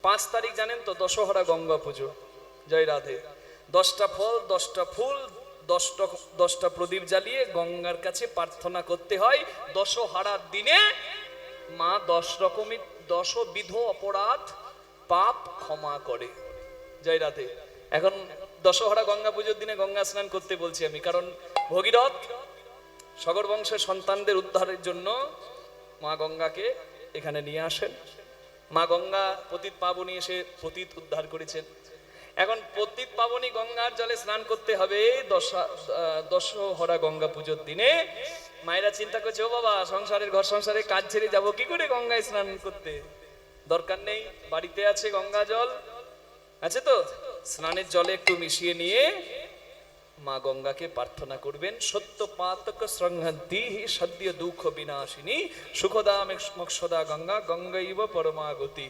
5 তারিখ জানেন তো দশহরা গঙ্গা পুজো। জয় রাধে। 10টা ফল 10টা ফুল 10টা প্রদীপ জ্বালিয়ে গঙ্গার কাছে প্রার্থনা করতে হয়। দশহরার দিনে মা 10 রকমের 10 বিধ অপরাধ পাপ ক্ষমা করে। জয় রাধে। এখন দশহরা গঙ্গা পুজোর দিনে গঙ্গা স্নান করতে বলছি আমি, কারণ ভগীরথ সগর বংশের সন্তানদের উদ্ধারের জন্য মা গঙ্গাকে এখানে নিয়ে আসেন। মা গঙ্গা পতিত পাবনী এসে পতিত উদ্ধার করেছেন। এখন পতিত পাবনী গঙ্গার জলে স্নান করতে হবে দশহরা গঙ্গা পুজোর দিনে। মায়েরা চিন্তা করছে, ও বাবা, সংসারের ঘর সংসারে কাজ ছেড়ে যাবো কি করে গঙ্গায় স্নান করতে? দরকার নেই, বাড়িতে আছে গঙ্গা জল, আছে তো, স্নানের জলে একটু মিশিয়ে নিয়ে মা গঙ্গাকে প্রার্থনা করবেন। সত্য পাতক সংহন্তি সদ্য দুঃখ বিনাশিনী সুখদা মোক্ষদা গঙ্গা গঙ্গৈব পরমাগতি।